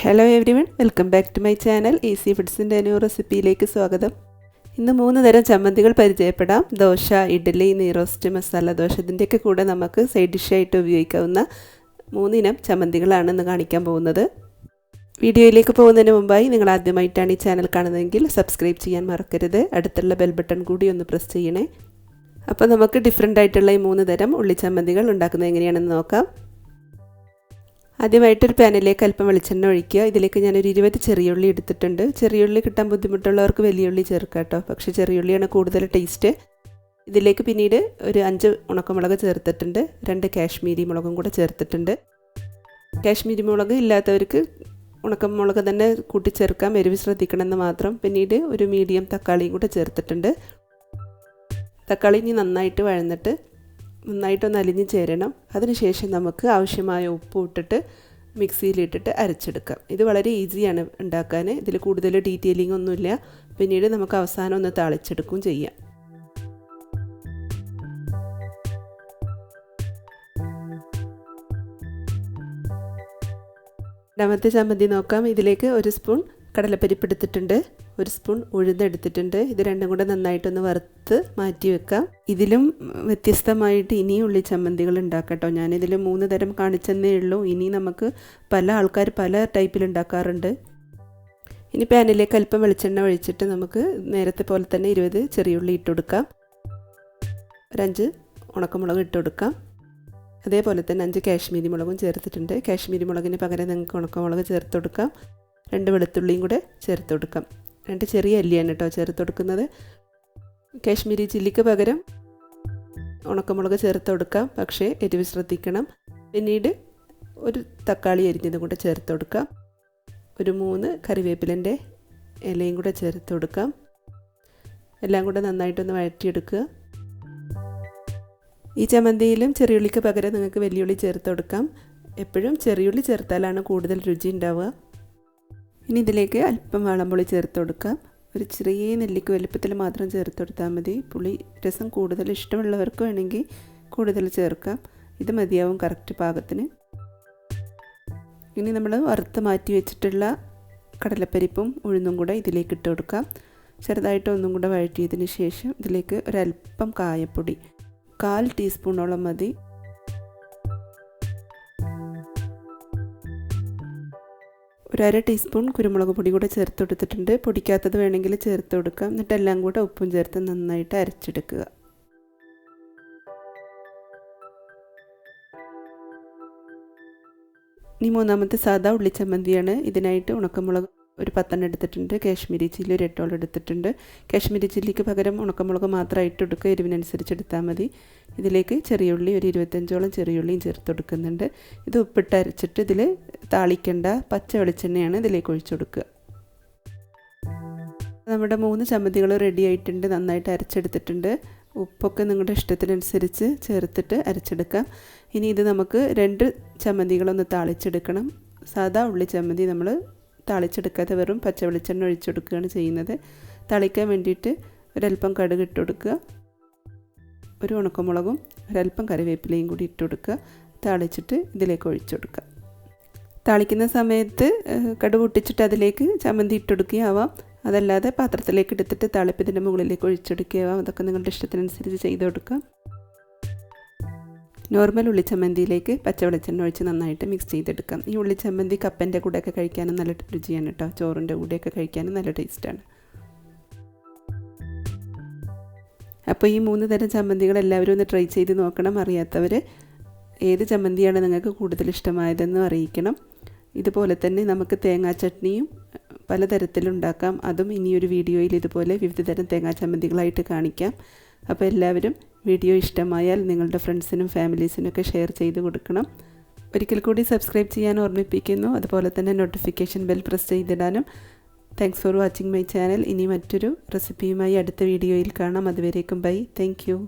Hello everyone, welcome back to my channel. Easy ഫുഡ്സിൻ്റെ new റെസിപ്പിയിലേക്ക് സ്വാഗതം. ഇന്ന് 3 തരം ചമ്മന്തികൾ പരിചയപ്പെടാം. ദോശ, ഇഡ്ഡലി, നെയ്റോസ്റ്റ്, മസാല ദോശ, ഇതിൻ്റെയൊക്കെ കൂടെ നമുക്ക് സൈഡ് ഡിഷായിട്ട് ഉപയോഗിക്കാവുന്ന 3 ഇനം ചമ്മന്തികളാണ് ഇന്ന് കാണിക്കാൻ പോകുന്നത്. വീഡിയോയിലേക്ക് പോകുന്നതിന് മുമ്പായി നിങ്ങൾ ആദ്യമായിട്ടാണ് ഈ ചാനൽ കാണുന്നതെങ്കിൽ സബ്സ്ക്രൈബ് ചെയ്യാൻ മറക്കരുത്. അടുത്തുള്ള ബെൽ ബട്ടൺ കൂടി ഒന്ന് പ്രസ് ചെയ്യണേ. അപ്പോൾ നമുക്ക് ഡിഫറെൻ്റ് ആയിട്ടുള്ള ഈ 3 തരം ഉള്ളി ചമ്മന്തികൾ ഉണ്ടാക്കുന്നത് എങ്ങനെയാണെന്ന് നോക്കാം. ആദ്യമായിട്ടൊരു പാനിലേക്ക് അല്പം വെളിച്ചെണ്ണ ഒഴിക്കുക. ഇതിലേക്ക് ഞാനൊരു 20 ചെറിയുള്ളി എടുത്തിട്ടുണ്ട്. ചെറിയുള്ളി കിട്ടാൻ ബുദ്ധിമുട്ടുള്ളവർക്ക് വലിയുള്ളി ചേർക്കാം കേട്ടോ, പക്ഷേ ചെറിയുള്ളിയാണ് കൂടുതൽ ടേസ്റ്റ്. ഇതിലേക്ക് പിന്നീട് ഒരു 5 ഉണക്കമുളക് ചേർത്തിട്ടുണ്ട്. 2 കാശ്മീരി മുളകും കൂടെ ചേർത്തിട്ടുണ്ട്. കാശ്മീരി മുളക് ഇല്ലാത്തവർക്ക് ഉണക്കമുളക് തന്നെ കൂട്ടിച്ചേർക്കാം, എരിവ് ശ്രദ്ധിക്കണമെന്ന് മാത്രം. പിന്നീട് ഒരു മീഡിയം തക്കാളിയും കൂടെ ചേർത്തിട്ടുണ്ട്. തക്കാളി ഇനി നന്നായിട്ട് വഴന്നിട്ട് നന്നായിട്ടൊന്ന് അലിഞ്ഞ് ചേരണം. അതിനുശേഷം നമുക്ക് ആവശ്യമായ ഉപ്പ് ഇട്ടിട്ട് മിക്സിയിലിട്ടിട്ട് അരച്ചെടുക്കാം. ഇത് വളരെ ഈസിയാണ് ഉണ്ടാക്കാൻ. ഇതിൽ കൂടുതൽ ഡീറ്റെയിലിംഗ് ഒന്നുമില്ല. പിന്നീട് നമുക്ക് അവസാനം ഒന്ന് താളിച്ചെടുക്കുകയും ചെയ്യാം. രണ്ടാമത്തെ ചമ്മന്തി നോക്കാം. ഇതിലേക്ക് 1 സ്പൂൺ കടലപ്പരിപ്പ് എടുത്തിട്ടുണ്ട്, 1 സ്പൂൺ ഉഴുന്നെടുത്തിട്ടുണ്ട്. ഇത് രണ്ടും കൂടെ നന്നായിട്ടൊന്ന് വറുത്ത് മാറ്റി വെക്കാം. ഇതിലും വ്യത്യസ്തമായിട്ട് ഇനിയും ഉള്ളി ചമ്മന്തികൾ ഉണ്ടാക്കാം കേട്ടോ. ഞാനിതിൽ 3 തരം കാണിച്ചെന്നേ ഉള്ളൂ. ഇനി നമുക്ക് പല ആൾക്കാർ പല ടൈപ്പിൽ ഉണ്ടാക്കാറുണ്ട്. ഇനി പാനിലേക്ക് അല്പം വെളിച്ചെണ്ണ ഒഴിച്ചിട്ട് നമുക്ക് നേരത്തെ പോലെ തന്നെ 20 ചെറിയുള്ളി ഇട്ട് കൊടുക്കാം. ഒരു 5 ഉണക്കമുളക് ഇട്ട് കൊടുക്കാം. അതേപോലെ തന്നെ 5 കാശ്മീരി മുളകും ചേർത്തിട്ടുണ്ട്. കാശ്മീരി മുളകിന് പകരം നിങ്ങൾക്ക് ഉണക്കമുളക് ചേർത്ത് കൊടുക്കാം. 2 വെളുത്തുള്ളിയും കൂടെ ചേർത്ത് കൊടുക്കാം. 2 ചെറിയ അല്ലിയാണ് കേട്ടോ ചേർത്ത് കൊടുക്കുന്നത്. കാശ്മീരി ചില്ലിക്ക് പകരം ഉണക്കമുളക് ചേർത്ത് കൊടുക്കാം, പക്ഷേ എരിവ് ശ്രദ്ധിക്കണം. പിന്നീട് ഒരു തക്കാളി അരിഞ്ഞതും കൂടെ ചേർത്ത് കൊടുക്കാം. ഒരു 3 കറിവേപ്പിലൻ്റെ ഇലയും കൂടെ ചേർത്ത് കൊടുക്കാം. എല്ലാം കൂടെ നന്നായിട്ടൊന്ന് വഴറ്റിയെടുക്കുക. ഈ ചമ്മന്തിയിലും ചെറിയുള്ളിക്ക് പകരം നിങ്ങൾക്ക് വലിയുള്ളി ചേർത്ത് കൊടുക്കാം. എപ്പോഴും ചെറിയുള്ളി ചേർത്താലാണ് കൂടുതൽ രുചി ഉണ്ടാവുക. ഇനി ഇതിലേക്ക് അല്പം വാളംപുളി ചേർത്ത് കൊടുക്കാം. ഒരു ചെറിയ നെല്ലിക്ക വലുപ്പത്തിൽ മാത്രം ചേർത്ത് കൊടുത്താൽ മതി. പുളി രസം കൂടുതൽ ഇഷ്ടമുള്ളവർക്ക് വേണമെങ്കിൽ കൂടുതൽ ചേർക്കാം. ഇത് മതിയാവും കറക്റ്റ് പാകത്തിന്. ഇനി നമ്മൾ വറുത്ത് മാറ്റി വെച്ചിട്ടുള്ള കടലപ്പരിപ്പും ഉഴുന്നും കൂടെ ഇതിലേക്ക് ഇട്ട് കൊടുക്കാം. ചെറുതായിട്ട് ഒന്നും കൂടെ വഴറ്റിയതിന് ശേഷം ഇതിലേക്ക് ഒരല്പം കായപ്പൊടി, 1/4 ടീസ്പൂണോളം മതി. ഒരു 1/2 ടീസ്പൂൺ കുരുമുളക് പൊടി കൂടെ ചേർത്ത് കൊടുത്തിട്ടുണ്ട്. പൊടിക്കാത്തത് വേണമെങ്കിൽ ചേർത്ത് കൊടുക്കാം. എന്നിട്ട് എല്ലാം കൂടെ ഉപ്പും ചേർത്ത് നന്നായിട്ട് അരച്ചെടുക്കുക. ഇനി 3ാമത്തെ സാദാ ഉള്ളിച്ചമ്മന്തിയാണ്. ഇതിനായിട്ട് ഉണക്കമുളക് ഒരു 10 എടുത്തിട്ടുണ്ട്. കാശ്മീരി ചില്ലി ഒരു 8 എടുത്തിട്ടുണ്ട്. കാശ്മീരി ചില്ലിക്ക് പകരം ഉണക്കമുളക് മാത്രമായിട്ട് എടുക്കുക, എരിവിനനുസരിച്ച് എടുത്താൽ മതി. ഇതിലേക്ക് ചെറിയുള്ളി ഒരു 25ഓളം ചെറിയുള്ളിയും ചേർത്ത് കൊടുക്കുന്നുണ്ട്. ഇത് ഉപ്പിട്ട് അരച്ചിട്ട് ഇതിൽ താളിക്കേണ്ട പച്ച വെളിച്ചെണ്ണയാണ് ഇതിലേക്ക് ഒഴിച്ചു കൊടുക്കുക. നമ്മുടെ 3 ചമ്മന്തികൾ റെഡി ആയിട്ടുണ്ട്. നന്നായിട്ട് അരച്ചെടുത്തിട്ടുണ്ട്. ഉപ്പൊക്കെ നിങ്ങളുടെ ഇഷ്ടത്തിനനുസരിച്ച് ചേർത്തിട്ട് അരച്ചെടുക്കാം. ഇനി ഇത് നമുക്ക് 2 ചമ്മന്തികളൊന്ന് താളിച്ചെടുക്കണം. സാദാ ഉള്ളി ചമ്മന്തി നമ്മൾ താളിച്ചെടുക്കാതെ വെറും പച്ച വെളിച്ചെണ്ണ ഒഴിച്ചെടുക്കുകയാണ് ചെയ്യുന്നത്. താളിക്കാൻ വേണ്ടിയിട്ട് ഒരല്പം കടുക് ഇട്ട് കൊടുക്കുക, ഒരു ഉണക്കമുളകും ഒരല്പം കറിവേപ്പിലയും കൂടി ഇട്ട് കൊടുക്കുക. താളിച്ചിട്ട് ഇതിലേക്ക് ഒഴിച്ചു കൊടുക്കുക. താളിക്കുന്ന സമയത്ത് കടുക് പൊട്ടിച്ചിട്ട് അതിലേക്ക് ചമ്മന്തി ഇട്ടുകൊടുക്കുകയാവാം. അതല്ലാതെ പാത്രത്തിലേക്ക് എടുത്തിട്ട് താളിപ്പതിൻ്റെ മുകളിലേക്ക് ഒഴിച്ചെടുക്കുകയാവാം. അതൊക്കെ നിങ്ങളുടെ ഇഷ്ടത്തിനനുസരിച്ച് ചെയ്ത് കൊടുക്കാം. നോർമൽ ഉള്ളിച്ചമ്മന്തിയിലേക്ക് പച്ച വെളിച്ചെണ്ണ ഒഴിച്ച് നന്നായിട്ട് മിക്സ് ചെയ്തെടുക്കാം. ഈ ഉള്ളിച്ചമ്മന്തി കപ്പൻ്റെ കൂടെയൊക്കെ കഴിക്കാനും നല്ല രുചിയാണ് കേട്ടോ. ചോറിൻ്റെ കൂടെയൊക്കെ കഴിക്കാനും നല്ല ടേസ്റ്റാണ്. അപ്പോൾ ഈ 3 തരം ചമ്മന്തികൾ എല്ലാവരും ഒന്ന് ട്രൈ ചെയ്ത് നോക്കണം. അറിയാത്തവർ ഏത് ചമ്മന്തിയാണ് നിങ്ങൾക്ക് കൂടുതൽ ഇഷ്ടമായതെന്ന് അറിയിക്കണം. ഇതുപോലെ തന്നെ നമുക്ക് തേങ്ങാ ചട്നിയും പലതരത്തിലുണ്ടാക്കാം. അതും ഇനിയൊരു വീഡിയോയിൽ ഇതുപോലെ വിവിധ തരം തേങ്ങാ ചമ്മന്തികളായിട്ട് കാണിക്കാം. അപ്പോൾ എല്ലാവരും വീഡിയോ ഇഷ്ടമായാൽ നിങ്ങളുടെ ഫ്രണ്ട്സിനും ഫാമിലീസിനൊക്കെ ഷെയർ ചെയ്ത് കൊടുക്കണം. ഒരിക്കൽ കൂടി സബ്സ്ക്രൈബ് ചെയ്യാൻ ഓർമ്മിപ്പിക്കുന്നു. അതുപോലെ തന്നെ നോട്ടിഫിക്കേഷൻ ബെൽ പ്രസ് ചെയ്തിടാനും. Thanks for watching my channel. ഇനി മറ്റൊരു റെസിപ്പിയുമായി അടുത്ത വീഡിയോയിൽ കാണാം. അതുവരേക്കും ബൈ. Thank you.